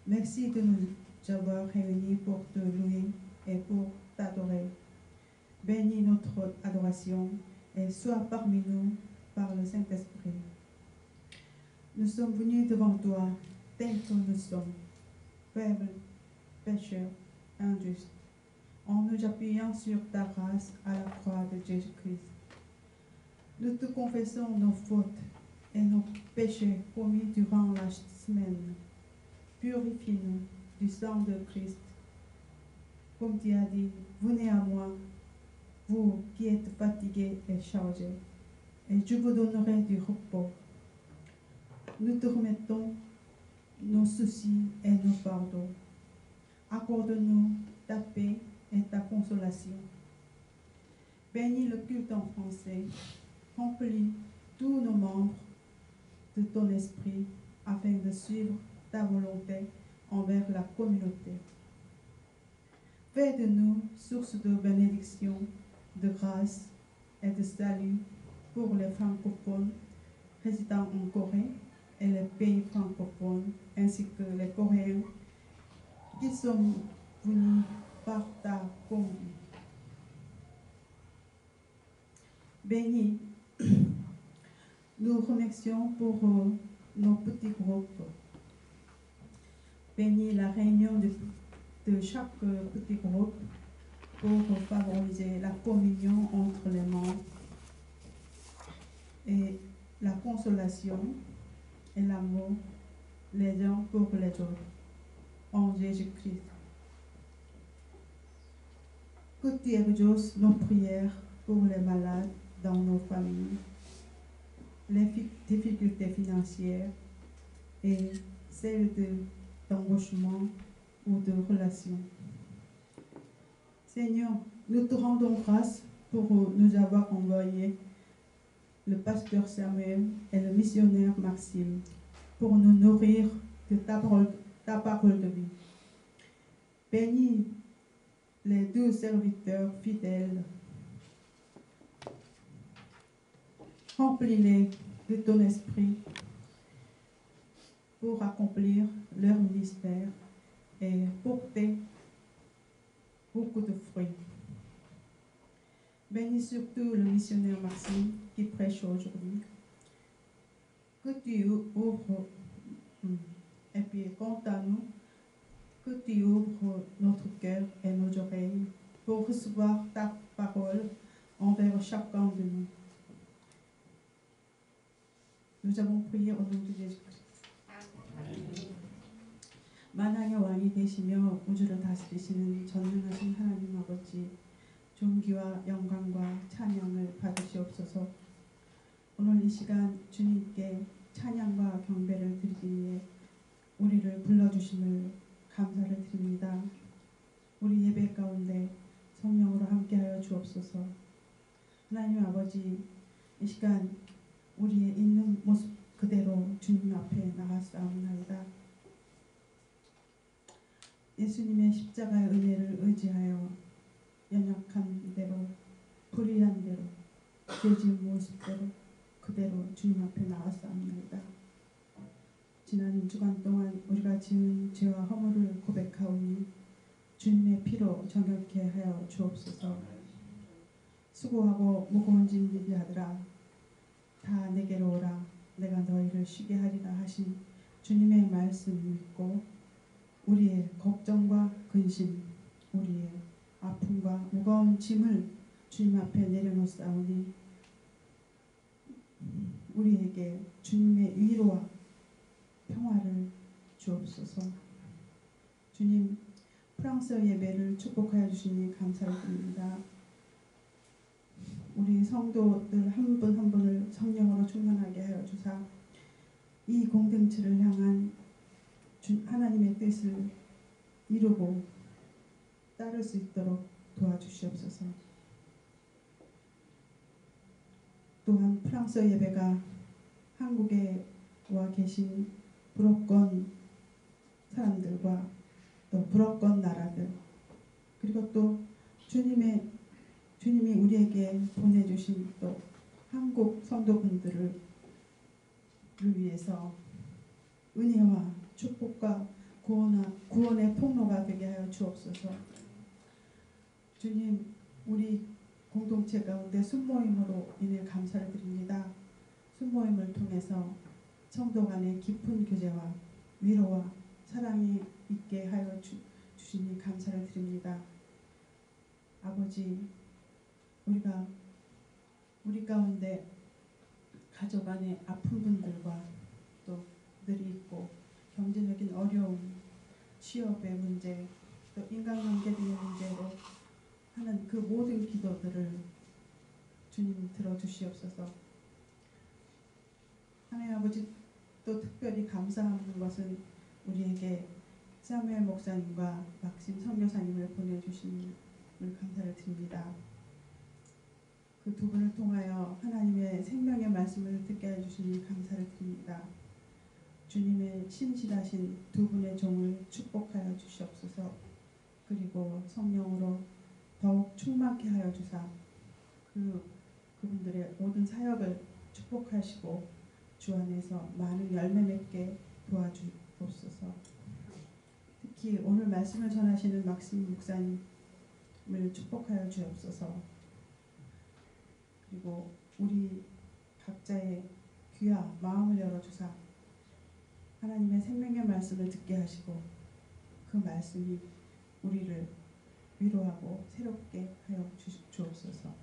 Merci de nous avoir réunis pour te louer et pour t'adorer. Bénis notre adoration et sois parmi nous par le Saint-Esprit. Nous sommes venus devant toi tels que nous sommes, faibles, pécheurs, injustes, en nous appuyant sur ta grâce à la croix de Jésus-Christ. Nous te confessons nos fautes et nos péchés commis durant la semaine. Purifiez-nous du sang de Christ. Comme tu as dit, venez à moi, vous qui êtes fatigués et chargés, et je vous donnerai du repos. Nous te remettons nos soucis et nos fardeaux. Accorde-nous ta paix et ta consolation. Bénis le culte en français. Remplis tous nos membres de ton esprit afin de suivre ta volonté envers la communauté. Fais de nous source de bénédiction, de grâce et de salut pour les francophones résidant en Corée et les pays francophones, ainsi que les Coréens qui sont venus par ta conduite. bénis. Nous remercions pour nos petits groupes. Bénis la réunion de chaque petit groupe pour favoriser la communion entre les membres et la consolation et l'amour les uns pour les autres en Jésus-Christ. Que tu exauces nos prières pour les malades dans nos familles, les difficultés financières et celles d'embauchement ou de relations. Seigneur, nous te rendons grâce pour nous avoir envoyé le pasteur Samuel et le missionnaire Maxime pour nous nourrir de ta parole de vie. Bénis les deux serviteurs fidèles. Remplis-les de ton esprit pour accomplir leur ministère et porter beaucoup de fruits. Bénis surtout le missionnaire Maxime qui prêche aujourd'hui. Que tu ouvres, et puis quant à nous, que tu ouvres notre cœur et nos oreilles pour recevoir ta parole envers chacun de nous. Nous avons prié au nom de Jésus-Christ. 만왕의 왕이 되시며 우주를 다스리시는 전능하신 하나님 아버지, 존귀와 영광과 찬양을 받으시옵소서. 오늘 이 시간 주님께 찬양과 경배를 드리기 위해 우리를 불러주심을 감사를 드립니다. 우리 예배 가운데 성령으로 함께하여 주옵소서. 하나님 아버지, 이 시간 우리의 있는 모습 그대로 주님 앞에 나가사옵나이다. 예수님의 십자가의 은혜를 의지하여 연약한 대로, 불의한 대로, 죄진 모습대로 그대로 주님 앞에 나가사옵나이다. 지난 주간 동안 우리가 지은 죄와 허물을 고백하오니 주님의 피로 정결케 하여 주옵소서. 수고하고 무거운 짐 지는 자들아, 다 내게로 오라, 내가 너희를 쉬게 하리라 하신 주님의 말씀 믿고 우리의 걱정과 근심, 우리의 아픔과 무거운 짐을 주님 앞에 내려놓사오니 우리에게 주님의 위로와 평화를 주옵소서. 주님, 프랑스 예배를 축복하여 주시니 감사를 드립니다. 우리 성도들 한 분 한 분을 성령으로 충만하게 하여 주사 이 공동체를 향한 하나님의 뜻을 이루고 따를 수 있도록 도와주시옵소서. 또한 프랑스 예배가 한국에 와 계신 불어권 사람들과 또 불어권 나라들, 그리고 또 주님이 우리에게 보내주신 또 한국 성도분들을 위해서 은혜와 축복과 구원의 통로가 되게 하여 주옵소서. 주님, 우리 공동체 가운데 순모임으로 인해 감사를 드립니다. 순모임을 통해서 성도 간의 깊은 교제와 위로와 사랑이 있게 하여 주시니 감사를 드립니다. 아버지, 우리 가운데 가족 안에 아픈 분들과 또 들이 있고 경제적인 어려움, 취업의 문제, 또 인간관계의 문제로 하는 그 모든 기도들을 주님 들어주시옵소서. 하나님 아버지, 또 특별히 감사하는 것은 우리에게 사무엘 목사님과 막심 선교사님을 보내주심을 감사를 드립니다. 그 두 분을 통하여 하나님의 생명의 말씀을 듣게 해주시니 감사를 드립니다. 주님의 신실하신 두 분의 종을 축복하여 주시옵소서. 그리고 성령으로 더욱 충만케 하여 주사 그분들의 모든 사역을 축복하시고 주 안에서 많은 열매 맺게 도와주옵소서. 특히 오늘 말씀을 전하시는 막심 목사님을 축복하여 주옵소서. 그리고 우리 각자의 귀와 마음을 열어주사 하나님의 생명의 말씀을 듣게 하시고 그 말씀이 우리를 위로하고 새롭게 하여 주옵소서.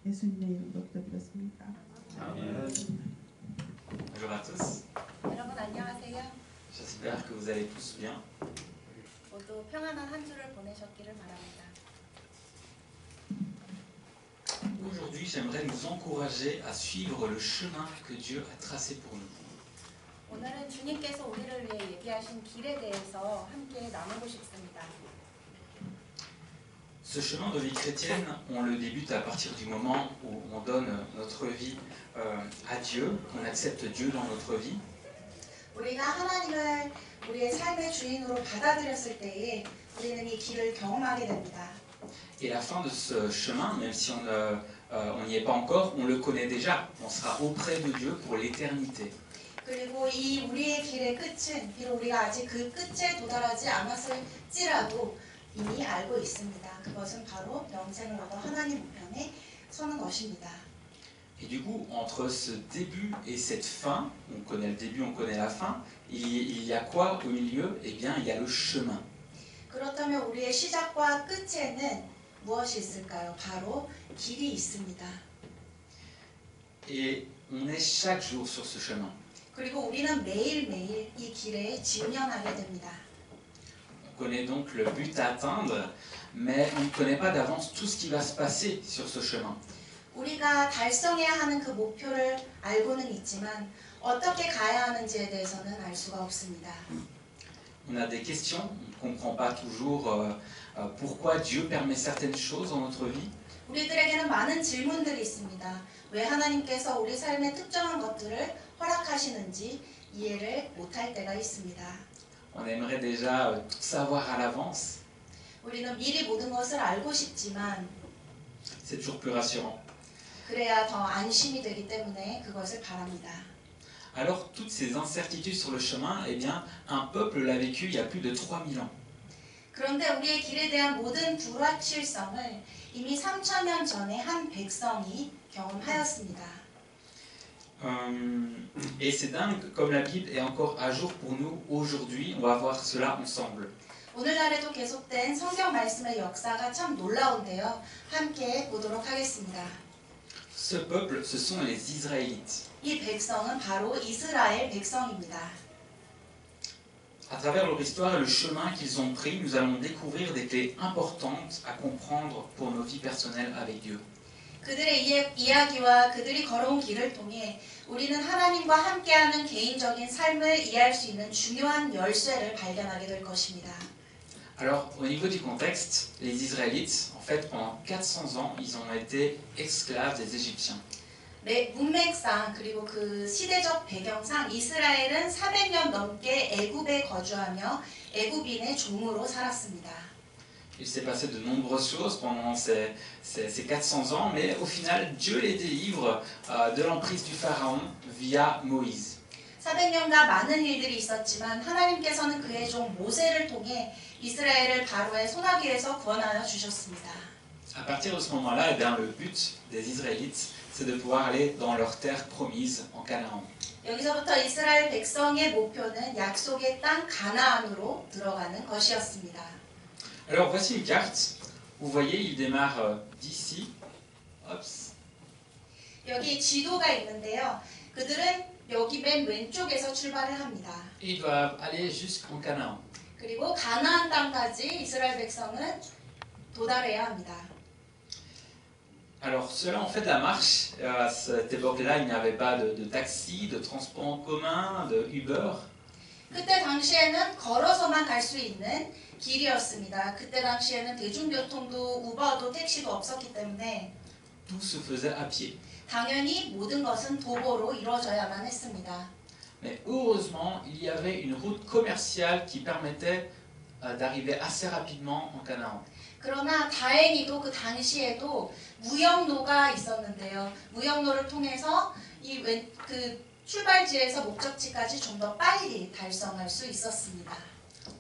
예수님의 이름으로 기도드렸습니다. Amen. Bonjour à tous. 여러분 안녕하세요. J'espère que vous allez tous bien. 모두 평안한 한 주를 보내셨기를 바랍니다. Aujourd'hui, j'aimerais nous encourager à suivre le chemin que Dieu a tracé pour nous. 오늘은 주님께서 우리를 위해 예비하신 길에 대해서 함께 나누고 싶습니다. Ce chemin de vie chrétienne, on le débute à partir du moment où on donne notre vie à Dieu, on accepte Dieu dans notre vie. 우리가 하나님을 우리의 삶의 주인으로 받아들였을 때에 우리는 이 길을 경험하게 됩니다. Et la fin de ce chemin, même si on n'y est pas encore, on le connaît déjà. On sera auprès de Dieu pour l'éternité. 그리고 이 우리의 길의 끝은 비록 우리가 아직 그 끝에 도달하지 않았을지라도 이미 알고 있습니다. 그것은 바로 영생을 얻어 하나님 우편에 서는 것입니다. Et du coup, entre ce début et cette fin, on connaît le début, on connaît la fin, il y a quoi au milieu? Eh bien, il y a le chemin. 그렇다면 우리의 시작과 끝에는 무엇이 있을까요? 바로 길이 있습니다. Et on est chaque jour sur ce chemin. 그리고 우리는 매일매일 이 길에 직면하게 됩니다. On connaît donc le but à atteindre, mais on ne connaît pas d'avance tout ce qui va se passer sur ce chemin. 우리가 달성해야 하는 그 목표를 알고는 있지만 어떻게 가야 하는지에 대해서는 알 수가 없습니다. On a des questions, on ne comprend pas toujours pourquoi Dieu permet certaines choses dans notre vie. 우리들에게는 많은 질문들이 있습니다. 왜 하나님께서 우리 삶에 특정한 것들을 허락하시는지 이해를 못할 때가 있습니다. On aimerait déjà tout savoir à l'avance. 우리는 미리 모든 것을 알고 싶지만 C'est toujours plus rassurant. 그래야 더 안심이 되기 때문에 그것을 바랍니다. Alors, toutes ces incertitudes sur le chemin, eh bien, un peuple l'a vécu il y a plus de 3000 ans. 그런데 우리의 길에 대한 모든 불확실성을 이미 3000년 전에 한 백성이 경험하였습니다. Et c'est dingue, comme la Bible est encore à jour pour nous aujourd'hui, on va voir cela ensemble. 오늘날에도 계속된 성경 말씀의 역사가 참 놀라운데요. 함께 보도록 하겠습니다. Ce peuple, ce sont les Israélites. 이 백성은 바로 이스라엘 백성입니다. À travers leur histoire et le chemin qu'ils ont pris, nous allons découvrir des clés importantes à comprendre pour nos vies personnelles avec Dieu. 그들의 이야기와 그들이 걸어온 길을 통해 우리는 하나님과 함께하는 개인적인 삶을 이해할 수 있는 중요한 열쇠를 발견하게 될 것입니다. Alors, au niveau du contexte, les Israélites, en fait, pendant 400 ans, ils ont été esclaves des Égyptiens. 문맥상 그리고 그 시대적 배경상 이스라엘은 400년 넘게 애굽에 거주하며 애굽인의 종으로 살았습니다. Il s'est passé de nombreuses choses pendant ces 400 ans, mais au final, Dieu les délivre de l'emprise du Pharaon via Moïse. 400년간 많은 일들이 있었지만 하나님께서는 그의 종 모세를 통해 이스라엘을 바로의 손아귀에서 구원하여 주셨습니다. À partir de ce moment-là, eh bien, le but des Israélites, c'est de pouvoir aller dans leur terre promise en Canaan. 여기서부터 이스라엘 백성의 목표는 약속의 땅 가나안으로 들어가는 것이었습니다. Alors voici une carte. Vous voyez, il démarre d'ici. Hops. 여기 지도가 있는데요. 그들은 여기 맨 왼쪽에서 출발을 합니다. Et ils doivent aller jusqu'en Canaan. 그리고 가나안 땅까지 이스라엘 백성은 도달해야 합니다. Alors cela en fait la marche, à cette époque-là il n'y avait pas de taxi, de transport en commun, de Uber. 그때 당시에는 걸어서만 갈 수 있는 길이었습니다. 그때 당시에는 대중교통도 우버도 택시도 없었기 때문에 Tout se faisait à pied. 당연히 모든 것은 도보로 이루어져야만 했습니다. Mais heureusement il y avait une route commerciale qui permettait d'arriver assez rapidement en Canaan. 그러나 다행히도 그 당시에도 무역로가 있었는데요. 무역로를 통해서 그 출발지에서 목적지까지 좀 더 빨리 달성할 수 있었습니다.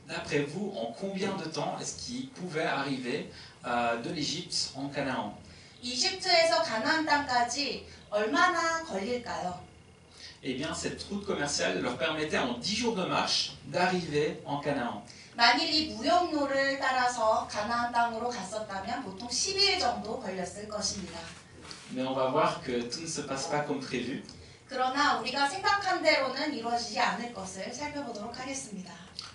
D'après vous, en combien de temps est-ce qu'ils pouvaient arriver de l'Égypte en Canaan? 이집트에서 가나안 땅까지 얼마나 걸릴까요? Eh bien, cette route commerciale leur permettait en 10 jours de marche d'arriver en Canaan. 만일 이 무역로를 따라서 가나안 땅으로 갔었다면 보통 10일 정도 걸렸을 것입니다. Mais on va voir que tout ne se passe pas comme prévu. 그러나 우리가 생각한 대로는 이루어지지 않을 것을 살펴보도록 하겠습니다.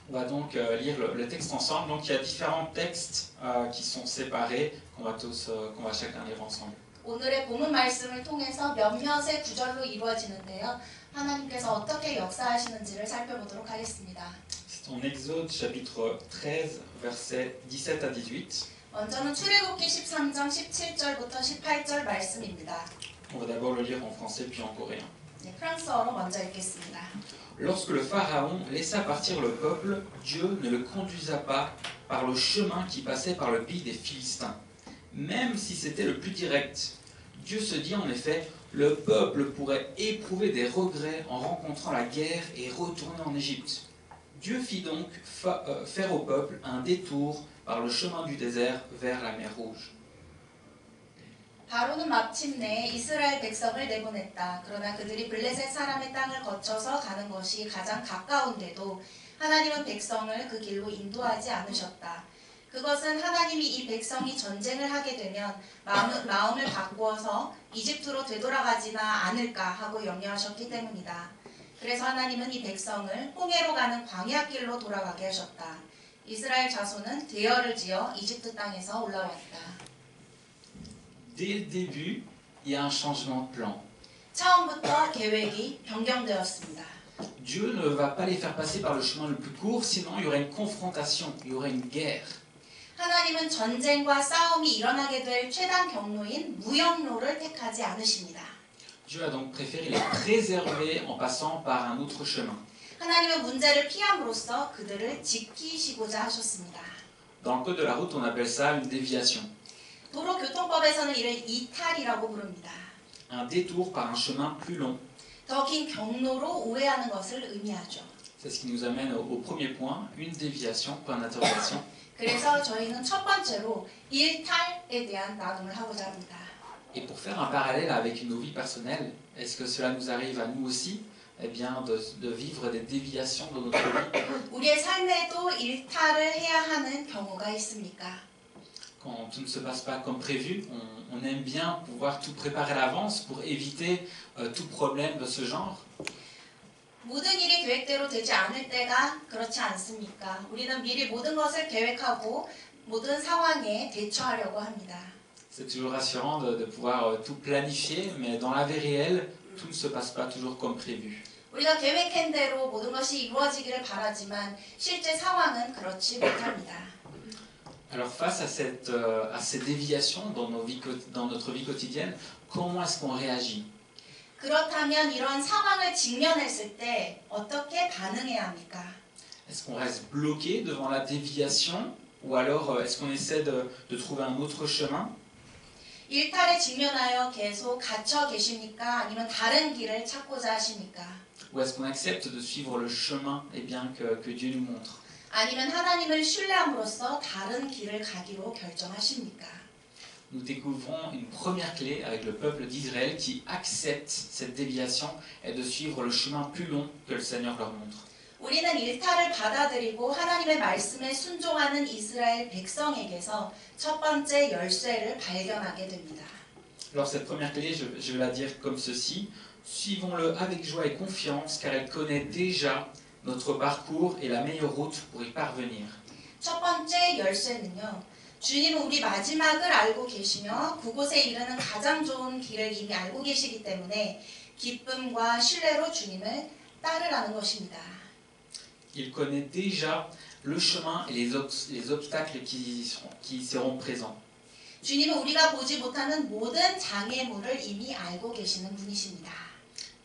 On va donc lire le texte ensemble. Donc il y a différents textes qui sont séparés, qu'on va chacun lire ensemble. 오늘의 본문 말씀을 통해서 몇몇의 구절로 이루어지는데요. 하나님께서 어떻게 역사하시는지를 살펴보도록 하겠습니다. C'est en Exode chapitre 13, versets 17 à 18. 먼저는 출애굽기 13장 17절부터 18절 말씀입니다. On va d'abord le lire en français puis en coréen. 네, 프랑스어로 먼저 읽겠습니다. Lorsque le Pharaon laissa partir le peuple, Dieu ne le conduisa pas par le chemin qui passait par le pays des Philistins, même si c'était le plus direct. Dieu se dit en effet, le peuple pourrait éprouver des regrets en rencontrant la guerre et retourner en Égypte. Dieu fit donc faire au peuple un détour par le chemin du désert vers la mer Rouge. 바로는 마침내 이스라엘 백성을 내보냈다. 그러나 그들이 블레셋 사람의 땅을 거쳐서 가는 것이 가장 가까운데도 하나님은 백성을 그 길로 인도하지 않으셨다. 그것은 하나님이 이 백성이 전쟁을 하게 되면 마음을 바꾸어서 이집트로 되돌아가지나 않을까 하고 염려하셨기 때문이다. 그래서 하나님은 이 백성을 홍해로 가는 광야길로 돌아가게 하셨다. 이스라엘 자손은 대열을 지어 이집트 땅에서 올라왔다. Dès le début, il y a un changement de plan. 처음부터 계획이 변경되었습니다. Dieu ne va pas les faire passer par le chemin le plus court, sinon il y aurait une confrontation, il y aurait une guerre. 하나님은 전쟁과 싸움이 일어나게 될 최단 경로인 무역로를 택하지 않으십니다. Dieu a donc préféré les préserver en passant par un autre chemin. 하나님은 문제를 피함으로써 그들을 지키시고자 하셨습니다. Dans le code de la route, on appelle ça une déviation. 도로교통법에서는 이를 이탈이라고 부릅니다. Un détour par un chemin plus long. 더 긴 경로로 우회하는 것을 의미하죠. C'est ce qui nous amène au premier point, une déviation, point d'interrogation. 그래서 저희는 첫 번째로 일탈에 대한 나눔을 하고자 합니다. Et pour faire un parallèle avec nos vies personnelles, est-ce que cela nous arrive à nous aussi, eh bien, de vivre des déviations dans notre vie? 우리의 삶에도 일탈을 해야 하는 경우가 있습니까? Quand tout ne se passe pas comme prévu, on aime bien pouvoir tout préparer à l'avance pour éviter tout problème de ce genre. 모든 일이 계획대로 되지 않을 때가 그렇지 않습니까? 우리는 미리 모든 것을 계획하고 모든 상황에 대처하려고 합니다. C'est toujours rassurant de pouvoir tout planifier, mais dans la vie réelle, tout ne se passe pas toujours comme prévu. 우리가 계획한 대로 모든 것이 이루어지기를 바라지만 실제 상황은 그렇지 못합니다. Alors face à ces déviations dans notre vie quotidienne, comment est-ce qu'on réagit? 그렇다면 이런 상황을 직면했을 때 어떻게 반응해야 합니까? Est-ce qu'on reste bloqué devant la déviation ou alors est-ce qu'on essaie de trouver un autre chemin? 일탈에 직면하여 계속 갇혀 계십니까? 아니면 다른 길을 찾고자 하십니까? Ou est-ce qu'on accepte de suivre le chemin eh bien, que Dieu nous montre? 아니면 하나님을 신뢰함으로써 다른 길을 가기로 결정하십니까? Nous découvrons une première clé avec le peuple d'Israël qui accepte cette déviation et de suivre le chemin plus long que le Seigneur leur montre. 우리는 일탈을 받아들이고 하나님의 말씀에 순종하는 이스라엘 백성에게서 첫 번째 열쇠를 발견하게 됩니다. Alors cette première clé, je vais la dire comme ceci. Suivons-le avec joie et confiance car elle connaît déjà notre parcours et la meilleure route pour y parvenir. 첫 번째 열쇠는요. 주님은 우리 마지막을 알고 계시며 그곳에 이르는 가장 좋은 길을 이미 알고 계시기 때문에 기쁨과 신뢰로 주님을 따르라는 것입니다. Il connaît déjà le chemin et les obstacles qui seront présents. 주님은 우리가 보지 못하는 모든 장애물을 이미 알고 계시는 분이십니다.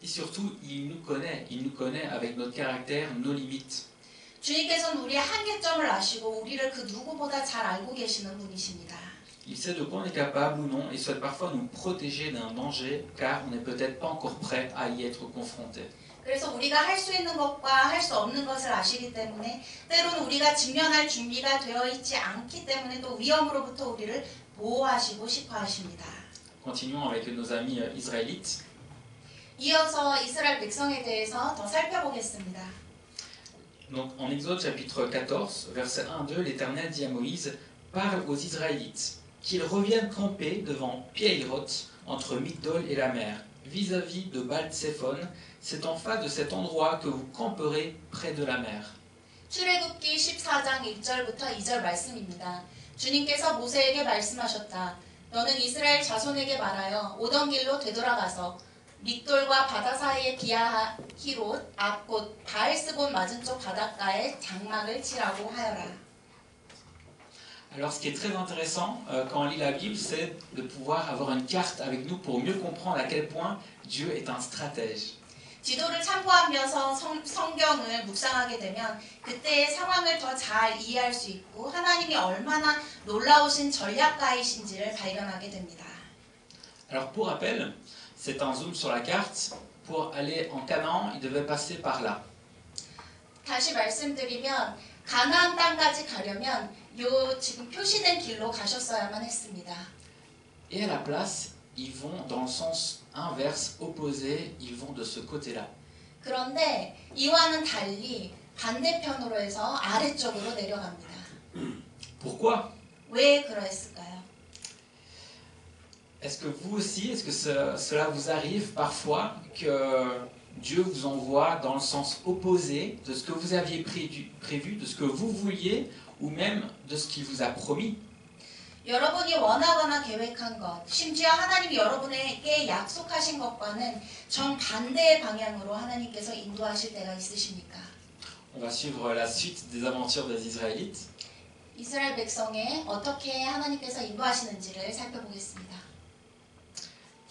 Et surtout, il nous connaît avec notre caractère, nos limites. 주님께서는 우리의 한계점을 아시고 우리를 그 누구보다 잘 알고 계시는 분이십니다. Il sait de quoi on est capable ou non et souhaite parfois nous protéger d'un danger car on n'est peut-être pas encore prêt à y être confronté. 그래서 우리가 할 수 있는 것과 할 수 없는 것을 아시기 때문에 때로는 우리가 직면할 준비가 되어 있지 않기 때문에 또 위험으로부터 우리를 보호하시고 싶어 하십니다. continuons avec nos amis israélites. 이어서 이스라엘 백성에 대해서 더 살펴보겠습니다. Donc en Exode chapitre 14, versets 1 2, l'Éternel dit à Moïse, parle aux Israélites, qu'ils reviennent camper devant Pi-Hahiroth, entre Migdol et la mer, vis-à-vis de Baal-Tsephon. C'est en face de cet endroit que vous camperez près de la mer. 출애굽기 14장 1절부터 2절 말씀입니다. 주님께서 모세에게 말씀하셨다. 너는 이스라엘 자손에게 말하여 오던 길로 되돌아가서 믹돌과 바다 사이의 비하히롯 앞곳 바알스본 맞은쪽 바닷가에 장막을 치라고 하여라. Alors ce qui est très intéressant quand on lit la Bible, c'est de pouvoir avoir une carte avec nous pour mieux comprendre à quel point Dieu est un stratège. 지도를 참고하면서 성경을 묵상하게 되면 그때의 상황을 더 잘 이해할 수 있고 하나님이 얼마나 놀라우신 전략가이신지를 발견하게 됩니다. Alors pour rappel, c'est un zoom sur la carte. Pour aller en Canaan, il devait passer par là. 다시 말씀드리면 가나안 땅까지 가려면 요 지금 표시된 길로 가셨어야만 했습니다. Et à la place, ils vont dans le sens inverse, opposé, ils vont de ce côté-là. 그런데 이와는 달리 반대편으로 해서 아래쪽으로 내려갑니다. Pourquoi? 왜 그랬을까요? Est-ce que vous aussi, est-ce que cela vous arrive parfois que Dieu vous envoie dans le sens opposé de ce que vous aviez prévu, de ce que vous vouliez, ou même de ce qu'il vous a promis? 여러분이 원하거나 계획한 것, 심지어 하나님이 여러분에게 약속하신 것과는 정반대의 방향으로 하나님께서 인도하실 때가 있으십니까? On va suivre la suite des aventures des Israélites. 이스라엘 백성에 어떻게 하나님께서 인도하시는지를 살펴보겠습니다.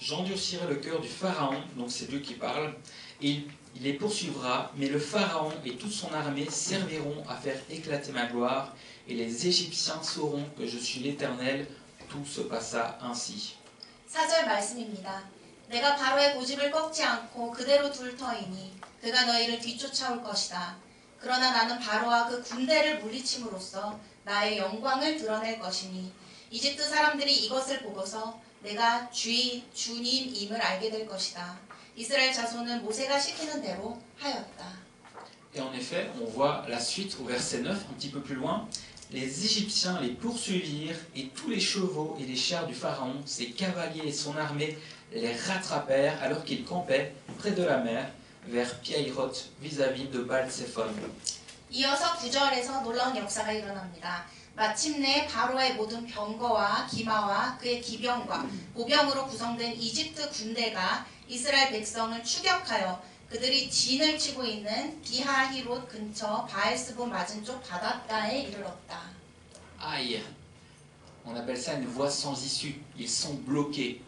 J'endurcirai le cœur du Pharaon, donc c'est Dieu qui parle, et il les poursuivra, mais le Pharaon et toute son armée serviront à faire éclater ma gloire, et les Égyptiens sauront que je suis l'Éternel. Tout se passa ainsi. 4절 말씀입니다. 내가 바로의 고집을 꺾지 않고 그대로 둘 터이니 그가 너희를 뒤쫓아올 것이다. 그러나 나는 바로와 그 군대를 물리침으로써 나의 영광을 드러낼 것이니 이집트 사람들이 이것을 보고서 내가 주님임을 알게 될 것이다. 이스라엘 자손은 모세가 시키는 대로 하였다. Et en effet, on voit la suite au verset 9, un petit peu plus loin. Les Égyptiens les poursuivirent et tous les chevaux et les chars du Pharaon, ses cavaliers et son armée les rattrapèrent alors qu'ils campaient près de la mer vers Pi-Hahiroth vis-à-vis de Baal-Tsephon. 이어서 9절에서 놀라운 역사가 일어납니다. 마침내 바로의 모든 병거와 기마와 그의 기병과 보병으로 구성된 이집트 군대가 이스라엘 백성을 추격하여 그들이 진을 치고 있는 비하히롯 근처 바알스본 맞은쪽 바닷가에 이르렀다. Aïe! On appelle ça une voie sans issue. Ils sont bloqués.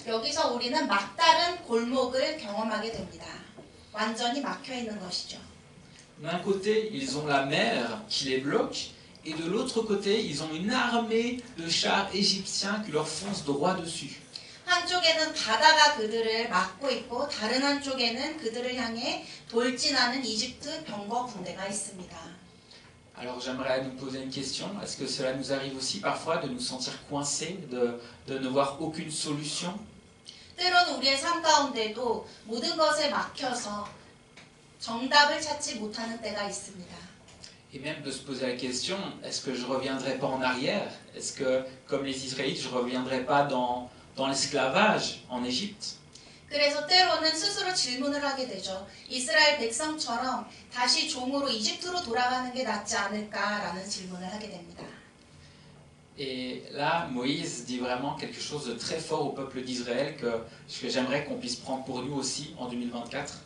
여기서 우리는 막다른 골목을 경험하게 됩니다. 완전히 막혀 있는 것이죠. D'un côté, ils ont la mer qui les bloque, et de l'autre côté, ils ont une armée de chars égyptiens qui leur foncent droit dessus. 한쪽에는 바다가 그들을 막고 있고 다른 한쪽에는 그들을 향해 돌진하는 이집트 병거 군대가 있습니다. Alors j'aimerais nous poser une question. Est-ce que cela nous arrive aussi parfois de nous sentir coincés, de ne voir aucune solution? 때로는 우리의 삶 가운데도 모든 것에 막혀서 정답을 찾지 못하는 때가 있습니다. Et même de se poser la question, est-ce que je ne reviendrai pas en arrière? Est-ce que, comme les Israélites, je ne reviendrai pas dans l'esclavage en Égypte? 그래서 때로는 스스로 질문을 하게 되죠. 이스라엘 백성처럼 다시 종으로 이집트로 돌아가는 게 낫지 않을까라는 질문을 하게 됩니다. Et là, Moïse dit vraiment quelque chose de très fort au peuple d'Israël que j'aimerais qu'on puisse prendre pour nous aussi en 2024.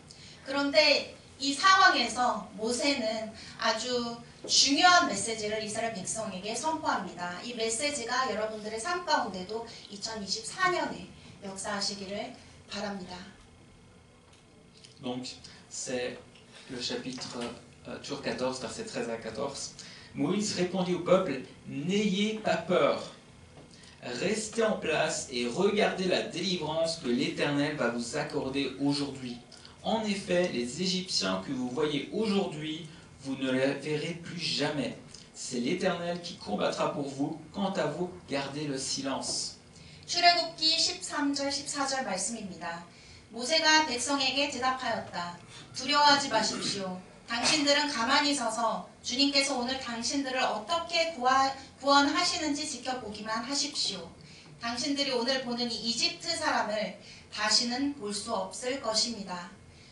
그런데 이 상황에서 모세는 아주 중요한 메시지를 이스라엘 백성에게 선포합니다. 이 메시지가 여러분들의 삶 가운데도 2024년에 역사하시기를 바랍니다. Donc, c'est le chapitre toujours 14, versets 13 à 14. Moïse répondit au peuple, n'ayez pas peur. Restez en place et regardez la délivrance que l'Éternel va vous accorder aujourd'hui. En effet, les Égyptiens que vous voyez aujourd'hui, vous ne les verrez plus jamais. C'est l'Éternel qui combattra pour vous. Quant à vous, gardez le silence. 출애굽기 13절 14절 말씀입니다. 모세가 백성에게 대답하였다. 두려워하지 마십시오. 당신들은 가만히 서서 주님께서 오늘 당신들을 어떻게 구원하시는지 지켜보기만 하십시오. 당신들이 오늘 보는 이 이집트 사람을 다시는 볼 수 없을 것입니다.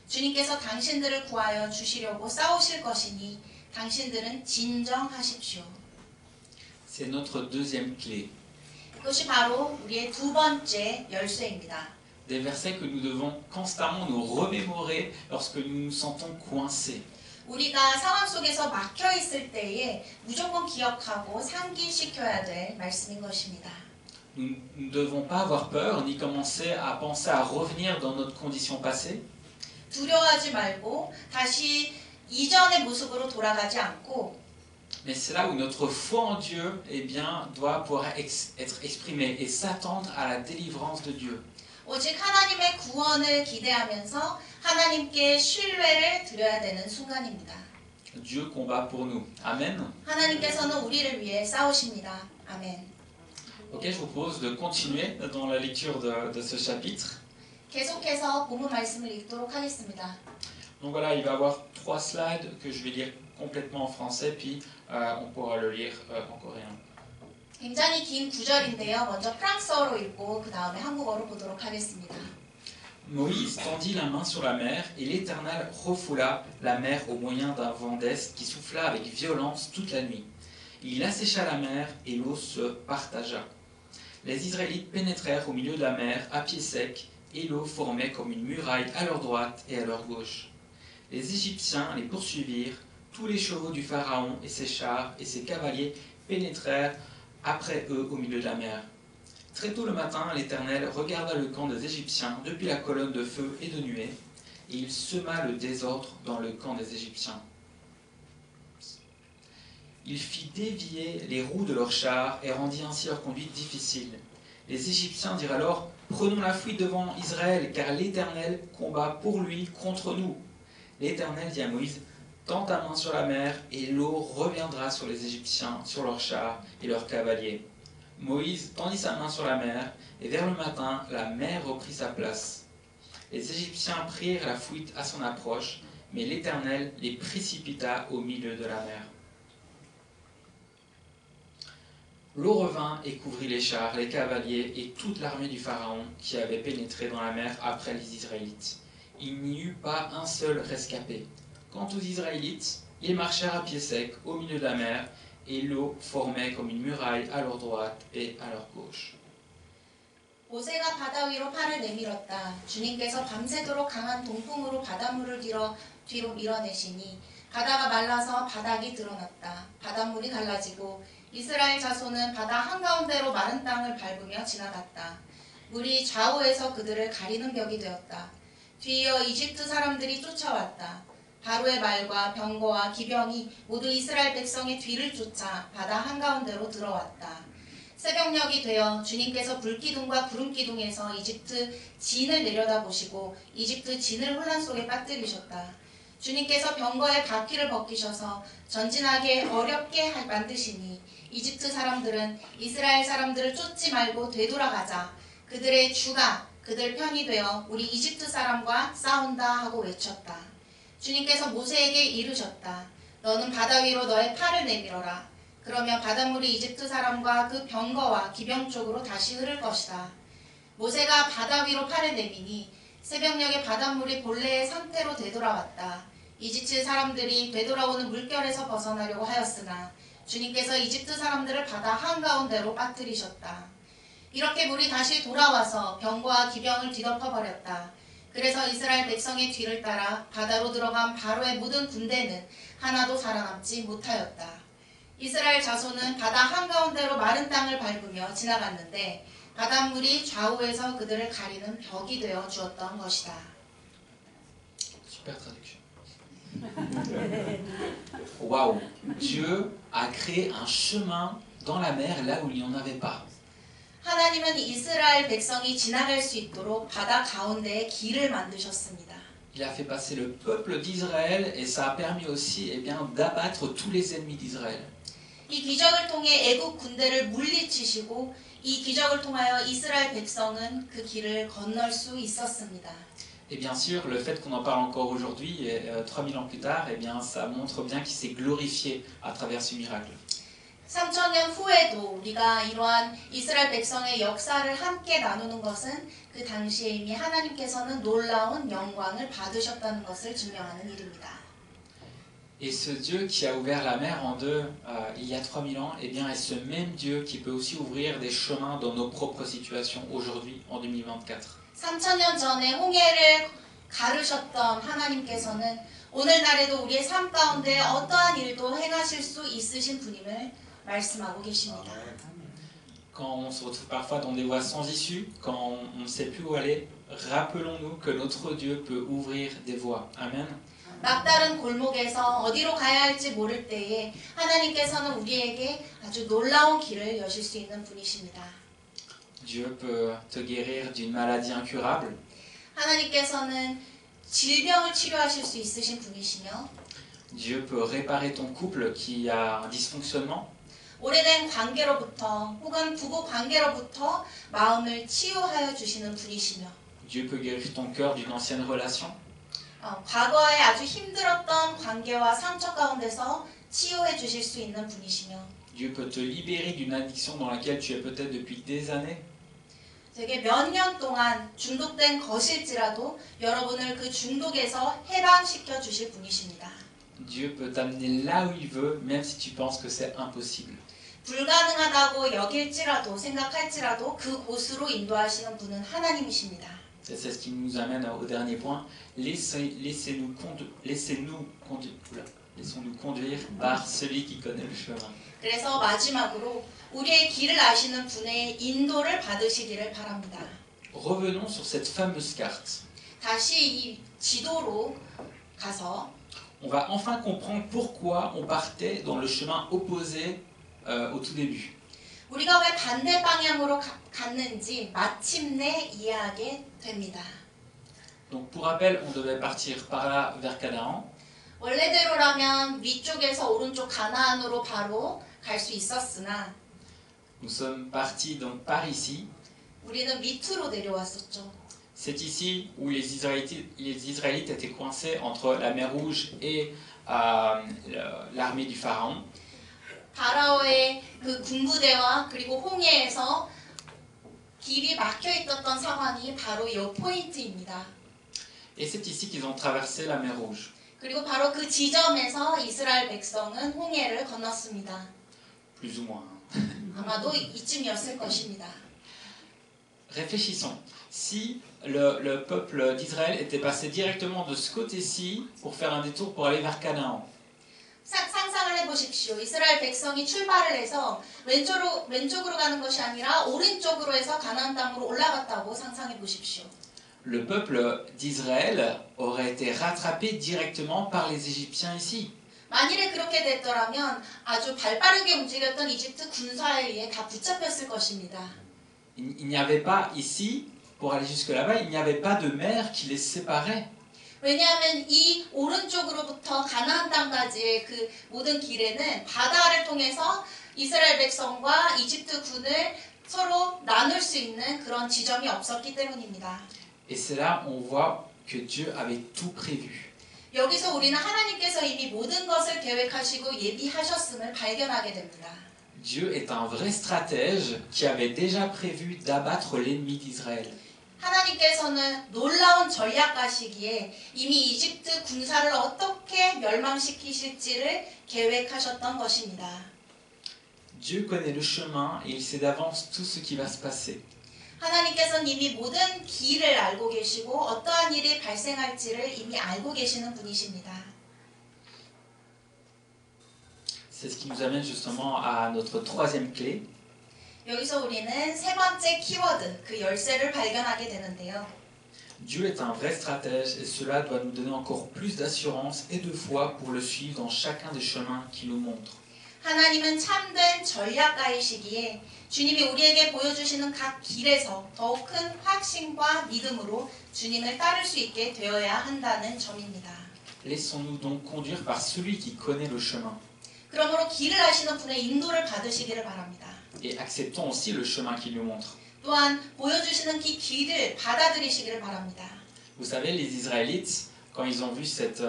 주님께서 당신들을 구하여 주시려고 싸우실 것이니 당신들은 진정하십시오. C'est notre deuxième clé. 이것이 바로 우리의 두 번째 열쇠입니다. Des versets que nous devons constamment nous remémorer lorsque nous nous sentons coincés. 우리가 상황 속에서 막혀 있을 때에 무조건 기억하고 상기시켜야 될 말씀인 것입니다. Nous ne devons pas avoir peur ni commencer à penser à revenir dans notre condition passée. 두려워하지 말고 다시 이전의 모습으로 돌아가지 않고 Mais c'est là où notre foi en Dieu doit pouvoir être exprimée et s'attendre à la délivrance de Dieu. 오직 하나님의 구원을 기대하면서 하나님께 신뢰를 드려야 되는 순간입니다. Dieu combat pour nous. Amen. 하나님께서는 우리를 위해 싸우십니다. 아멘. Ok, je vous propose de continuer dans la lecture de ce chapitre. 계속해서 본문 말씀을 읽도록 하겠습니다. Donc voilà, il va y avoir 3 slides que je vais lire complètement en français, puis on pourra le lire en coréen. 굉장히 긴 구절인데요. 먼저 프랑스어로 읽고 그 다음에 한국어로 보도록 하겠습니다. Moïse tendit la main sur la mer, et l'Éternel refoula la mer au moyen d'un vent d'est qui souffla avec violence toute la nuit. Il assécha la mer, et l'eau se partagea. Les Israélites pénétrèrent au milieu de la mer à pied sec, et l'eau formait comme une muraille à leur droite et à leur gauche. Les Égyptiens les poursuivirent, tous les chevaux du Pharaon et ses chars et ses cavaliers pénétrèrent après eux au milieu de la mer. Très tôt le matin, l'Éternel regarda le camp des Égyptiens depuis la colonne de feu et de nuée, et il sema le désordre dans le camp des Égyptiens. Il fit dévier les roues de leurs chars et rendit ainsi leur conduite difficile. Les Égyptiens dirent alors: Prenons la fuite devant Israël, car l'Éternel combat pour lui contre nous. L'Éternel dit à Moïse: Tends ta main sur la mer, et l'eau reviendra sur les Égyptiens, sur leurs chars et leurs cavaliers. Moïse tendit sa main sur la mer, et vers le matin, la mer reprit sa place. Les Égyptiens prirent la fuite à son approche, mais l'Éternel les précipita au milieu de la mer. L'eau revint et couvrit les chars, les cavaliers et toute l'armée du Pharaon qui avait pénétré dans la mer après les Israélites. Il n'y eut pas un seul rescapé. Quant aux Israélites, ils marchèrent à pied sec au milieu de la mer, et l'eau formait comme une muraille à leur droite et à leur gauche. 모세가 바다 위로 팔을 내밀었다. 주님께서 밤새도록 강한 동풍으로 바닷물을 뒤로 밀어내시니 바다가 말라서 바닥이 드러났다. 바닷물이 갈라지고 이스라엘 자손은 바다 한가운데로 마른 땅을 밟으며 지나갔다. 물이 좌우에서 그들을 가리는 벽이 되었다. 뒤이어 이집트 사람들이 쫓아왔다. 바로의 말과 병거와 기병이 모두 이스라엘 백성의 뒤를 쫓아 바다 한가운데로 들어왔다. 새벽녘이 되어 주님께서 불기둥과 구름기둥에서 이집트 진을 내려다보시고 이집트 진을 혼란 속에 빠뜨리셨다. 주님께서 병거의 바퀴를 벗기셔서 전진하게 어렵게 만드시니 이집트 사람들은 이스라엘 사람들을 쫓지 말고 되돌아가자. 그들의 주가 그들 편이 되어 우리 이집트 사람과 싸운다 하고 외쳤다. 주님께서 모세에게 이르셨다. 너는 바다 위로 너의 팔을 내밀어라. 그러면 바닷물이 이집트 사람과 그 병거와 기병 쪽으로 다시 흐를 것이다. 모세가 바다 위로 팔을 내미니 새벽녘에 바닷물이 본래의 상태로 되돌아왔다. 이집트 사람들이 되돌아오는 물결에서 벗어나려고 하였으나 주님께서 이집트 사람들을 바다 한가운데로 빠뜨리셨다. 이렇게 물이 다시 돌아와서 병거와 기병을 뒤덮어버렸다. 그래서 이스라엘 백성의 뒤를 따라 바다로 들어간 바로의 모든 군대는 하나도 살아남지 못하였다. 이스라엘 자손은 바다 한가운데로 마른 땅을 밟으며 지나갔는데 바닷물이 좌우에서 그들을 가리는 벽이 되어 주었던 것이다. Super traduction. Waouh! Dieu a créé un chemin dans la mer là où il n'y en avait pas. 하나님은 이스라엘 백성이 지나갈 수 있도록 바다 가운데에 길을 만드셨습니다. Il a fait passer le peuple d'Israël et ça a permis aussi d'abattre tous les ennemis d'Israël. 이 기적을 통해 애국 군대를 물리치시고 이 기적을 통하여 이스라엘 백성은 그 길을 건널 수 있었습니다. Et bien sûr, le fait qu'on en parle encore aujourd'hui, 3000 ans plus tard, eh bien, ça montre bien qu'il s'est glorifié à travers ce miracle. 3000년 후에도 우리가 이러한 이스라엘 백성의 역사를 함께 나누는 것은 그 당시에 이미 하나님께서는 놀라운 영광을 받으셨다는 것을 증명하는 일입니다. Et ce Dieu qui a ouvert la mer en deux il y a 3000 ans, eh bien, est ce même Dieu qui peut aussi ouvrir des chemins dans nos propres situations aujourd'hui, en 2024. 3000년 전에 홍해를 가르셨던 하나님께서는 오늘날에도 우리의 삶 가운데 어떠한 일도 행하실 수 있으신 분임을 말씀하고 계십니다. Quand on se retrouve parfois dans des voies sans issue, quand on ne sait plus où aller, rappelons-nous que notre Dieu peut ouvrir des voies. Amen. 막다른 골목에서 어디로 가야 할지 모를 때에 하나님께서는 우리에게 아주 놀라운 길을 여실 수 있는 분이십니다. Dieu peut te guérir d'une maladie incurable. 하나님께서는 질병을 치료하실 수 있으신 분이시며 Dieu peut réparer ton couple qui a un dysfonctionnement. 오래된 관계로부터 혹은 부부 관계로부터 마음을 치유하여 주시는 분이시며 Dieu peut guérir ton cœur d'une ancienne relation. 과거에 아주 힘들었던 관계와 상처 가운데서 치유해 주실 수 있는 분이시며 Dieu peut te libérer d'une addiction dans laquelle tu es peut-être depuis des années. 되게 몇 년 동안 중독된 것일지라도 여러분을 그 중독에서 해방시켜 주실 분이십니다. Dieu peut t'amener là où il veut, même si tu penses que c'est impossible. 불가능하다고 여길지라도 생각할지라도 그 곳으로 인도하시는 분은 하나님이십니다. C'est ce qui nous amène au dernier point. Laissons-nous conduire par celui qui connaît le chemin. 그래서 마지막으로 우리의 길을 아시는 분의 인도를 받으시기를 바랍니다. Revenons sur cette fameuse carte. 다시 이 지도로 가서 On va enfin comprendre pourquoi on partait dans le chemin opposé au tout début. 우리가 왜 반대 방향으로 갔는지 마침내 이해하게 됩니다. Donc pour rappel, on devait partir par là vers Canaan. 원래대로라면 위쪽에서 오른쪽 가나안으로 바로 갈 수 있었으나 Nous sommes partis donc par ici. 우리는 밑으로 내려왔었죠. C'est ici où les Israélites étaient coincés entre la mer Rouge et l'armée du Pharaon. 파라오의 그 군부대와 그리고 홍해에서 길이 막혀 있었던 상황이 바로 이 포인트입니다. Et c'est ici qu'ils ont traversé la mer Rouge. 그리고 바로 그 지점에서 이스라엘 백성은 홍해를 건넜습니다. Plus ou moins. 아마도 이쯤이었을 것입니다. Réfléchissons. Si le peuple d'Israël était passé directement de ce côté-ci pour faire un détour pour aller vers Canaan, 상상을 해보십시오. 이스라엘 백성이 출발을 해서 왼쪽으로 가는 것이 아니라 오른쪽으로 해서 가나안 땅으로 올라갔다고 상상해 보십시오. le peuple d'Israël aurait été rattrapé directement par les Égyptiens ici. 만일에 그렇게 됐더라면 아주 발빠르게 움직였던 이집트 군사에 의해 다 붙잡혔을 것입니다. Il n'y avait pas ici, pour aller jusque là-bas, il n'y avait pas de mer qui les séparait. 왜냐하면 이 오른쪽으로부터 가나안 땅까지의 그 모든 길에는 바다를 통해서 이스라엘 백성과 이집트 군을 서로 나눌 수 있는 그런 지점이 없었기 때문입니다. Et c'est là où on voit que Dieu avait tout prévu. 여기서 우리는 하나님께서 이미 모든 것을 계획하시고 예비하셨음을 발견하게 됩니다. Dieu est un vrai stratège qui avait déjà prévu d'abattre l'ennemi d'Israël. 하나님께서는 놀라운 전략가시기에 이미 이집트 군사를 어떻게 멸망시키실지를 계획하셨던 것입니다. Dieu connaît le chemin et il sait d'avance tout ce qui va se passer. 하나님께서는 이미 모든 길을 알고 계시고 어떠한 일이 발생할지를 이미 알고 계시는 분이십니다. C'est ce qui nous amène justement à notre troisième clé. 여기서 우리는 세 번째 키워드, 그 열쇠를 발견하게 되는데요. Dieu est un vrai stratège et cela doit nous donner encore plus d'assurance et de foi pour le suivre dans chacun des chemins qu'il nous montre. 하나님은 참된 전략가이시기에 주님이 우리에게 보여주시는 각 길에서 더욱 큰 확신과 믿음으로 주님을 따를 수 있게 되어야 한다는 점입니다. Laissons-nous donc conduire par celui qui connaît le chemin. 그러므로 길을 아시는 분의 인도를 받으시기를 바랍니다. et acceptons aussi le chemin qu'il nous montre. 또한 보여주시는 그 길을 받아들이시기를 바랍니다. Vous savez, les Israélites, quand ils ont vu cette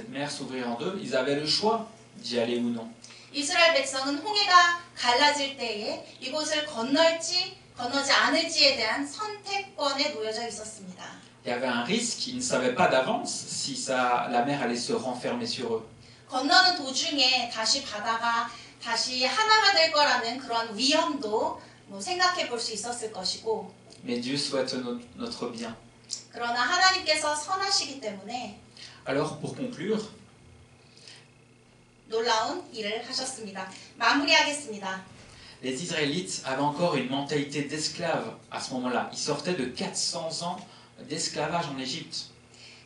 mer s'ouvrir en deux, ils avaient le choix d'y aller ou non. 이스라엘 백성은 홍해가 갈라질 때에 이곳을 건널지 건너지 않을지에 대한 선택권에 놓여져 있었습니다. Il y avait un risque, ils ne savaient pas d'avance si la mer allait se renfermer sur eux. 건너는 도중에 다시 바다가 다시 하나가 될 거라는 그런 위험도 생각해 볼 수 있었을 것이고, Mais Dieu souhaite notre bien. 그러나 하나님께서 선하시기 때문에 Alors, pour conclure, 놀라운 일을 하셨습니다. 마무리하겠습니다. les Israélites avaient encore une mentalité d'esclaves à ce moment-là. Ils sortaient de 400 ans d'esclavage en Égypte.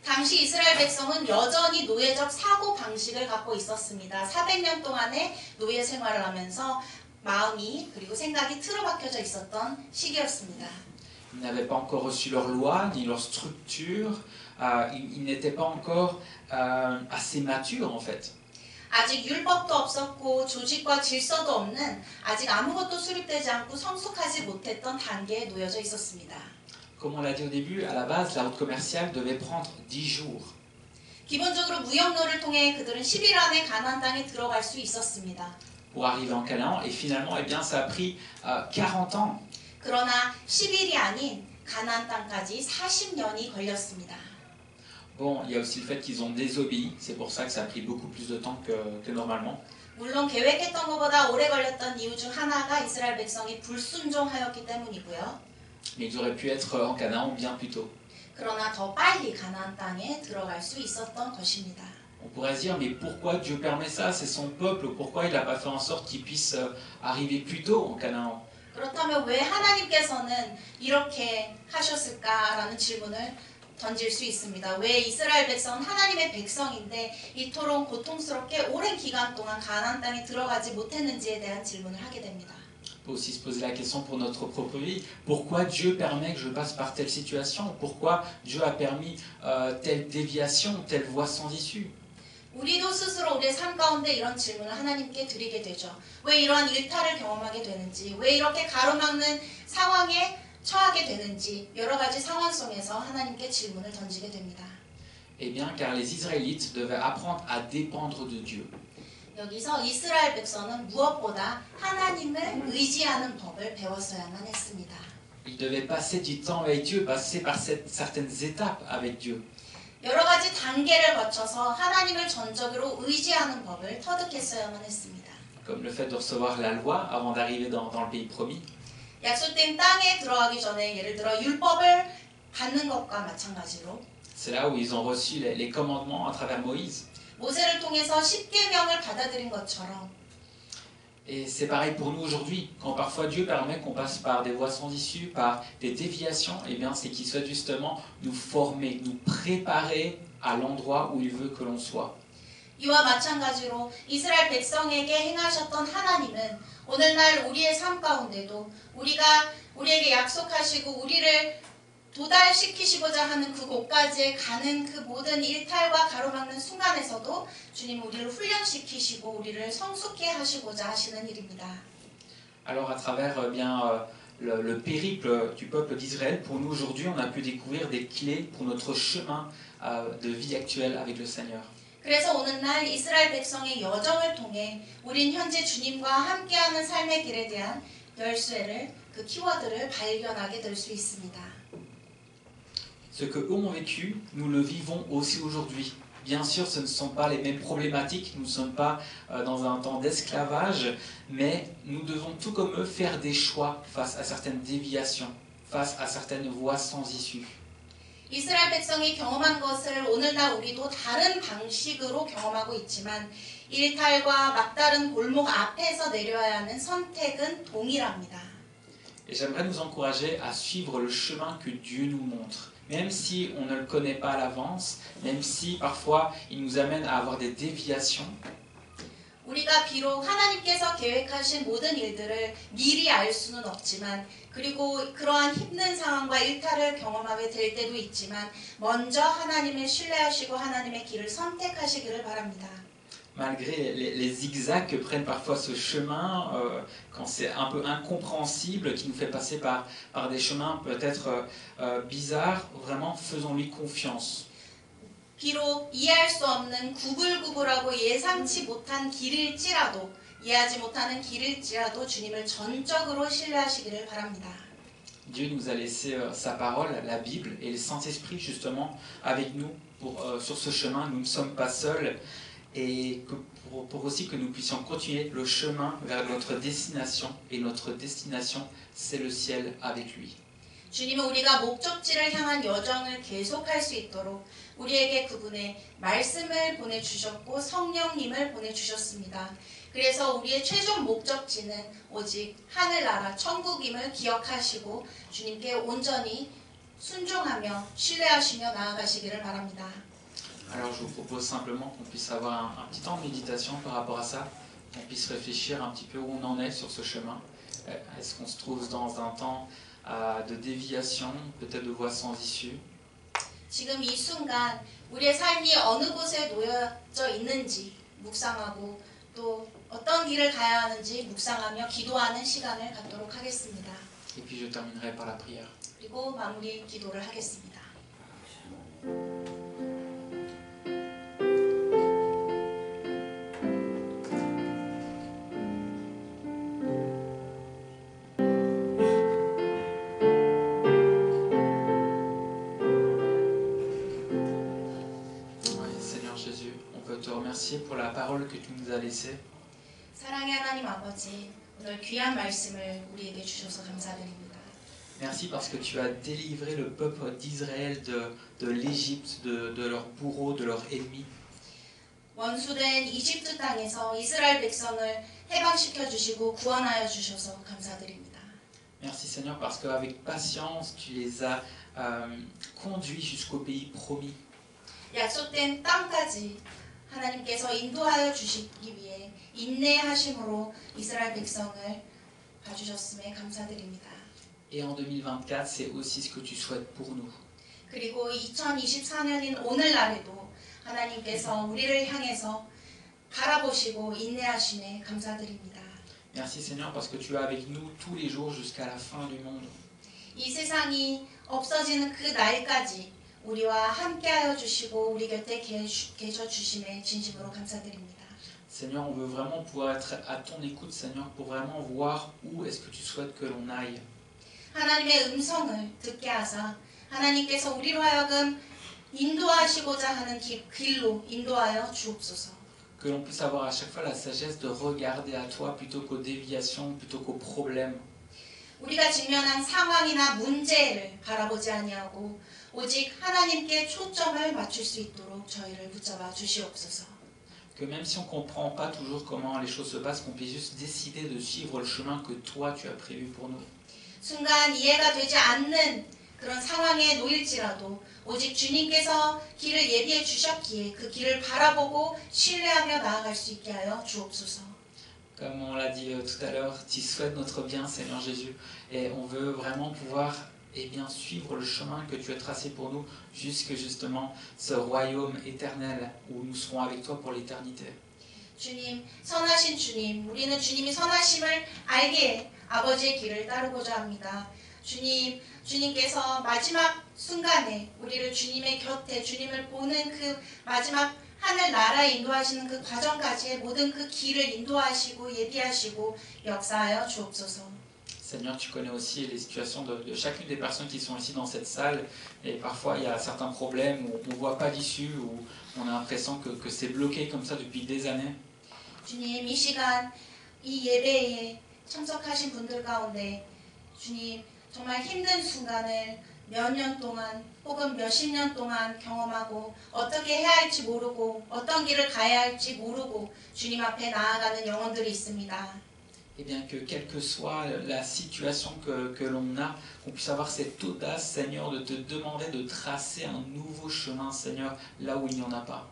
당시 이스라엘 백성은 여전히 노예적 사고 방식을 갖고 있었습니다. 400년 동안의 노예 생활을 하면서 마음이 그리고 생각이 틀어박혀져 있었던 시기였습니다. Ils n'avaient pas encore reçu leur loi, ni leur structure. Ils n'étaient pas encore assez matures, en fait. 아직 율법도 없었고 조직과 질서도 없는, 아직 아무것도 수립되지 않고 성숙하지 못했던 단계에 놓여져 있었습니다. Comme on l'a dit au début, à la base, la route commerciale devait prendre 10 jours. 기본적으로 무역로를 통해 그들은 10일 안에 가나안 땅에 들어갈 수 있었습니다. Pour arriver en Canaan, et finalement, eh bien, ça a pris 40 ans. 그러나 10일이 아닌 가나안 땅까지 40년이 걸렸습니다. Bon, il y a aussi le fait qu'ils ont désobéi, c'est pour ça que ça a pris beaucoup plus de temps que normalement. 물론 계획했던 것보다 오래 걸렸던 이유 중 하나가 이스라엘 백성이 불순종하였기 때문이고요. Mais ils auraient pu être en Canaan bien plus tôt. 그러나 더 빨리 가나안 땅에 들어갈 수 있었던 것입니다. On pourrait se dire, mais pourquoi Dieu permet ça? C'est son peuple, pourquoi il n'a pas fait en sorte qu'ils puissent arriver plus tôt en Canaan? 그렇다면 왜 하나님께서는 이렇게 하셨을까라는 질문을 던질 수 있습니다. 왜 이스라엘 백성은 하나님의 백성인데 이토록 고통스럽게 오랜 기간 동안 가나안 땅에 들어가지 못했는지에 대한 질문을 하게 됩니다. On peut aussi se poser la question pour notre propre vie. Pourquoi Dieu permet que je passe par telle situation? Pourquoi Dieu a permis telle déviation, telle voie sans issue? 우리도 스스로 우리의 삶 가운데 이런 질문을 하나님께 드리게 되죠. 왜 이러한 일탈을 경험하게 되는지, 왜 이렇게 가로막는 상황에 처하게 되는지, 여러 가지 상황 속에서 하나님께 질문을 던지게 됩니다. Eh bien, car les Israélites devaient apprendre à dépendre de Dieu. 여기서 이스라엘 백성은 무엇보다 하나님을 의지하는 법을 배웠어야만 했습니다. Ils devaient passer du temps avec Dieu, passer par certaines étapes avec Dieu. 여러 가지 단계를 거쳐서 하나님을 전적으로 의지하는 법을 터득했어야만 했습니다. Comme le fait de recevoir la loi avant d'arriver dans le pays promis. 약속된 땅에 들어가기 전에 예를 들어 율법을 받는 것과 마찬가지로 C'est là où ils ont reçu les commandements à travers Moïse. 모세를 통해서 십계명을 받아들인 것처럼 Et c'est pareil pour nous aujourd'hui. Quand parfois Dieu permet qu'on passe par des voies sans issue, par des déviations, eh bien c'est qu'il souhaite justement nous former, nous préparer à l'endroit où il veut que l'on soit. 이와 마찬가지로 이스라엘 백성에게 행하셨던 하나님은 오늘날 우리의 삶 가운데도 우리에게 약속하시고 우리를 도달시키시고자 하는 그곳까지 가는 그 모든 일탈과 가로막는 순간에서도 주님 우리를 훈련시키시고 우리를 성숙해 하시고자 하시는 일입니다. Alors à travers le périple du peuple d'Israël, pour nous aujourd'hui, on a pu découvrir des clés pour notre chemin de vie actuel avec le Seigneur. 그래서 오늘날 이스라엘 백성의 여정을 통해 우린 현재 주님과 함께하는 삶의 길에 대한 열쇠를, 그 키워드를 발견하게 될 수 있습니다. Ce que eux ont vécu, nous le vivons aussi aujourd'hui. Bien sûr, ce ne sont pas les mêmes problématiques, nous ne sommes pas dans un temps d'esclavage, mais nous devons tout comme eux faire des choix face à certaines déviations, face à certaines voies sans issue. 이스라엘 백성이 경험한 것을 오늘날 우리도 다른 방식으로 경험하고 있지만 일탈과 막다른 골목 앞에서 내려야 하는 선택은 동일합니다. Et j'aimerais nous encourager à suivre le chemin que Dieu nous montre. Même si on ne le connaît pas à l'avance, même si parfois il nous amène à avoir des déviations, 우리가 비록 하나님께서 계획하신 모든 일들을 미리 알 수는 없지만 그리고 그러한 힘든 상황과 일탈을 경험하게 될 때도 있지만 먼저 하나님을 신뢰하시고 하나님의 길을 선택하시기를 바랍니다. malgré les zigzags que prennent parfois ce chemin, quand c'est un peu incompréhensible, qui nous fait passer par des chemins peut-être bizarres, vraiment faisons-lui confiance. 비록 이해할 수 없는 구불구불하고 예상치 못한 길일지라도 이해하지 못하는 길일지라도 주님을 전적으로 신뢰하시기를 바랍니다. Dieu nous a laissé sa parole, la Bible, et le Saint-Esprit justement avec nous sur ce chemin. Nous ne sommes pas seuls et pour aussi que nous puissions continuer le chemin vers notre destination. Et notre destination, c'est le ciel avec lui. 주님은 우리가 목적지를 향한 여정을 계속할 수 있도록 우리에게 그분의 말씀을 보내주셨고 성령님을 보내주셨습니다. 그래서 우리의 최종 목적지는 오직 하늘나라 천국임을 기억하시고 주님께 온전히 순종하며 신뢰하시며 나아가시기를 바랍니다. Alors je vous propose simplement qu'on puisse avoir un petit temps de méditation par rapport à ça, qu'on puisse réfléchir un petit peu où on en est sur ce chemin. Est-ce qu'on se trouve dans un temps de déviation, peut-être de voie sans issue? 지금 이 순간 우리의 삶이 어느 곳에 놓여져 있는지 묵상하고 또 어떤 길을 가야 하는지 묵상하며 기도하는 시간을 갖도록 하겠습니다. Et puis je terminerai par la prière. 그리고 마무리 기도를 하겠습니다. Pour la parole que tu nous as laissée. 사랑의 하나님 아버지, 오늘 귀한 말씀을 우리에게 주셔서 감사드립니다. Merci parce que tu as délivré le peuple d'Israël de l'Égypte, de leurs bourreaux, de leurs ennemis. 원수된 이집트 땅에서 이스라엘 백성을 해방시켜 주시고 구원하여 주셔서 감사드립니다. Merci Seigneur parce qu'avec patience tu les as conduits jusqu'au pays promis. 약속된 땅까지 하나님께서 인도하여 주시기 위해 인내하심으로 이스라엘 백성을 봐주셨음에 감사드립니다. Et en 2024, c'est aussi ce que tu souhaites pour nous. 그리고 2024년인 오늘날에도 하나님께서 우리를 향해서 바라보시고 인내하심에 감사드립니다. Merci Seigneur parce que tu es avec nous tous les jours jusqu'à la fin du monde. 이 세상이 없어지는 그 날까지 우리와 함께하여 주시고 우리 곁에 계셔 주심에 진심으로 감사드립니다. Seigneur, on veut vraiment pouvoir être à ton écoute, Seigneur, pour vraiment voir où est-ce que tu souhaites que l'on aille. 하나님의 음성을 듣게 하사 하나님께서 우리로 하여금 인도하시고자 하는 길로 인도하여 주옵소서. Que l'on puisse avoir à chaque fois la sagesse de regarder à toi plutôt qu'aux déviations, plutôt qu'aux problèmes. 우리가 직면한 상황이나 문제를 바라보지 아니하고 오직 하나님께 초점을 맞출 수 있도록 저희를 붙잡아 주시옵소서. Que même si on ne comprend pas toujours comment les choses se passent, qu'on puisse juste décider de suivre le chemin que toi tu as prévu pour nous. 순간 이해가 되지 않는 그런 상황에 놓일지라도 오직 주님께서 길을 예비해 주셨기에 그 길을 바라보고 신뢰하며 나아갈 수 있게 하여 주옵소서. Comme on l'a dit tout à l'heure, tu souhaites notre bien, Seigneur Jésus, et on veut vraiment pouvoir bien, suivre le chemin que tu as tracé pour nous jusque justement ce royaume éternel où nous serons avec toi pour l'éternité. 주님, 선하신 주님, 우리는 주님이 선하심을 알기에 아버지의 길을 따르고자 합니다. 주님께서 마지막 순간에 우리를 주님의 곁에 주님을 보는 그 마지막 하늘 나라에 인도하시는 그 과정까지의 모든 그 길을 인도하시고 예비하시고 역사하여 주옵소서. Seigneur, tu connais aussi les situations de chacune des personnes qui sont ici dans cette salle. Et parfois, il y a certains problèmes où on ne voit pas d'issue, où on a l'impression que c'est bloqué comme ça depuis des années. 주님, 이 시간, 이 예배에 참석하신 분들 가운데 주님, 정말 힘든 순간을 몇 년 동안 혹은 몇십 년 동안 경험하고 어떻게 해야 할지 모르고 어떤 길을 가야 할지 모르고 주님 앞에 나아가는 영혼들이 있습니다. Et bien que quelle que soit la situation que l'on a, qu'on puisse avoir cette audace, Seigneur, de te demander de tracer un nouveau chemin, Seigneur, là où il n'y en a pas.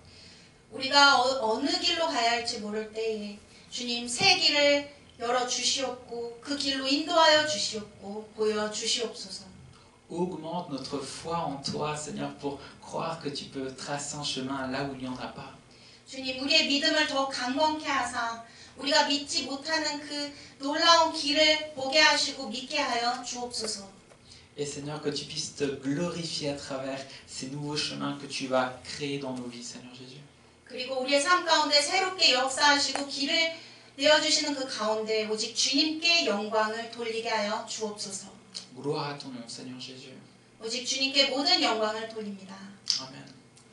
우리가 어느 길로 가야 할지 모를 때에 주님 새 길을 열어 주시옵고 그 길로 인도하여 주시옵고 보여 주시옵소서. Augmente notre foi en toi, Seigneur, pour croire que tu peux tracer un chemin là où il n'y en a pas. 주님 우리의 믿음을 더 강건케 하사 우리가 믿지 못하는 그 놀라운 길을 보게 하시고 믿게 하여 주옵소서. Et Seigneur, que tu puisses te glorifier à travers ces nouveaux chemins que tu vas créer dans nos vies, Seigneur Jésus. 그리고 우리의 삶 가운데 새롭게 역사하시고 길을 내어주시는 그 가운데 오직 주님께 영광을 돌리게 하여 주옵소서. Gloire à ton nom, Seigneur Jésus. 오직 주님께 모든 영광을 돌립니다. Amen.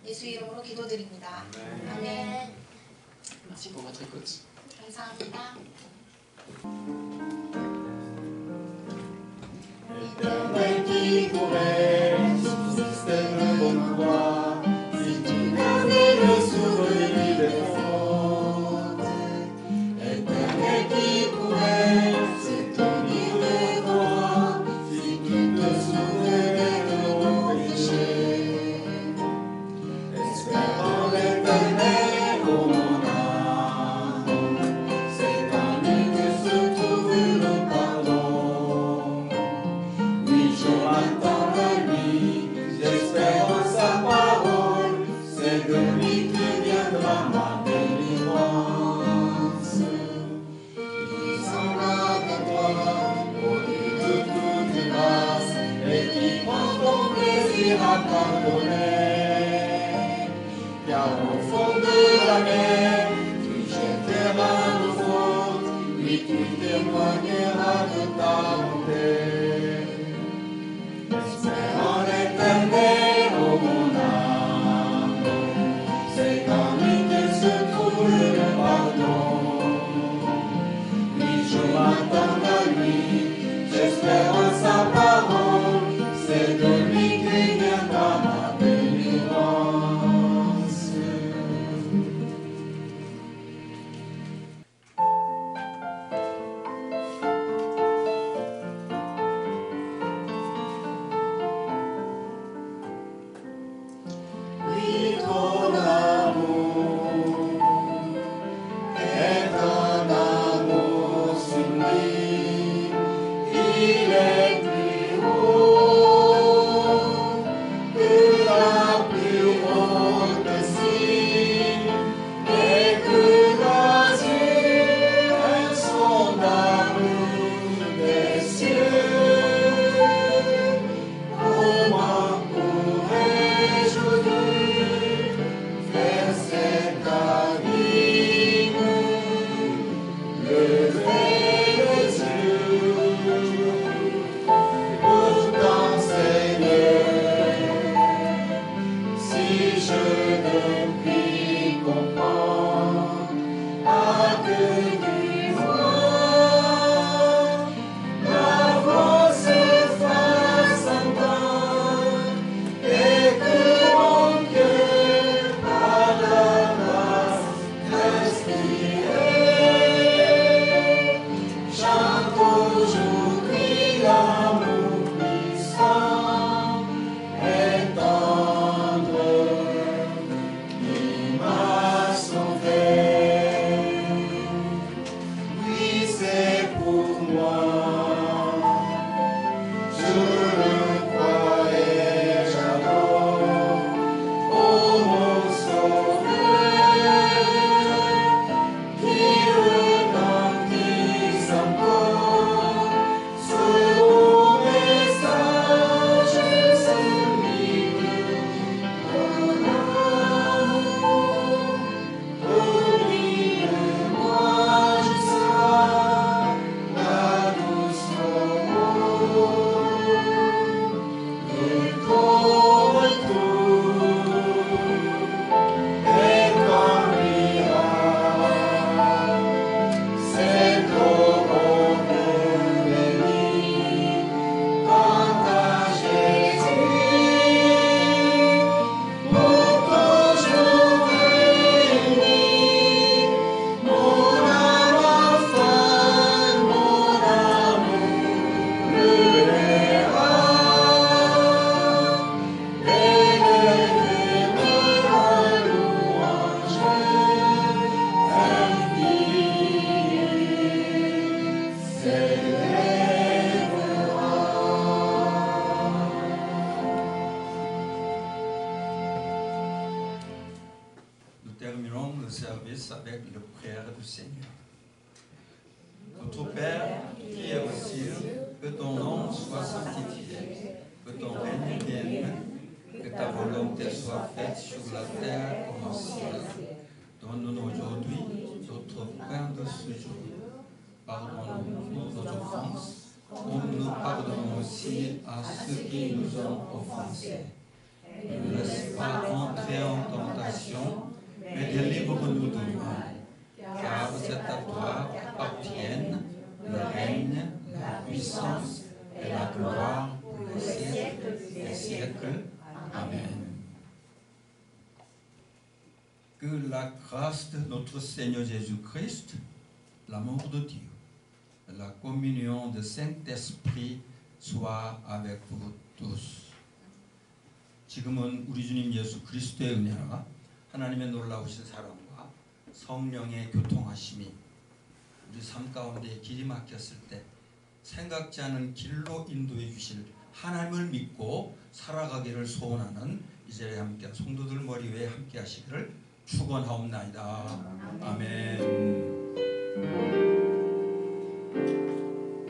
예수 이름으로 기도드립니다. 아멘. Merci pour votre écoute. 감사합니다. Éternel qui pourrait subsister devant toi, si tu n'avais le souvenir des fautes. Éternel qui pourrait s'étonner de toi, si tu te souvenais de nos péchés. Espérant l'Éternel, ô mon âme, c'est en lui que se trouve le pardon. Oui, je m'attends à lui, j'espère en sa parole, c'est de lui que viendra ma délivrance. Il s'en va de toi, au lieu de toute grâce, et qui prend ton plaisir à pardonner. Car au fond de la mer, tu jetteras nos fautes, oui, tu témoigneras de ta bonté. Espérant l'Éternel, ô mon âme, c'est en lui que se trouve le pardon. Oui, je m'attends à lui, j'espère en sa parole, c'est de lui que viendra ma délivrance. Oui, ton amour est un amour sublime, il est plus haut que la plus haute cime, et que l'azur insondable des cieux. Comment pourrais-je dire vers cet abîme, lever les yeux? Pourtant, Seigneur, si je ne puis comprendre, à que tu vois, ma voix se fasse entendre, et que mon cœur par la grâce inspiré chante aujourd'hui l'amour puissant et tendre service avec le prière du Seigneur. Notre Père, qui es aux cieux, que ton nom soit sanctifié, que ton règne vienne, que ta volonté soit faite sur la terre comme au ciel. Donne-nous aujourd'hui notre pain de ce jour. Pardonne-nous nos offenses, comme nous pardonnons aussi à ceux qui nous ont offensés. Ne nous laisse pas entrer en tentation, mais délivre-nous du mal. Car c'est à toi qu'appartiennent le règne, la puissance et la gloire pour les siècles des siècles. Amen. Que la grâce de notre Seigneur Jésus-Christ, l'amour de Dieu, et la communion du Saint-Esprit soit avec vous tous. 지금은 우리 주님 예수 그리스도의 은혜와 하나님의 놀라우신 사랑과 성령의 교통하심이 우리 삶 가운데 길이 막혔을 때 생각지 않은 길로 인도해 주실 하나님을 믿고 살아가기를 소원하는 이 자리에 함께 성도들 머리 위에 함께 하시기를 축원하옵나이다. 아멘.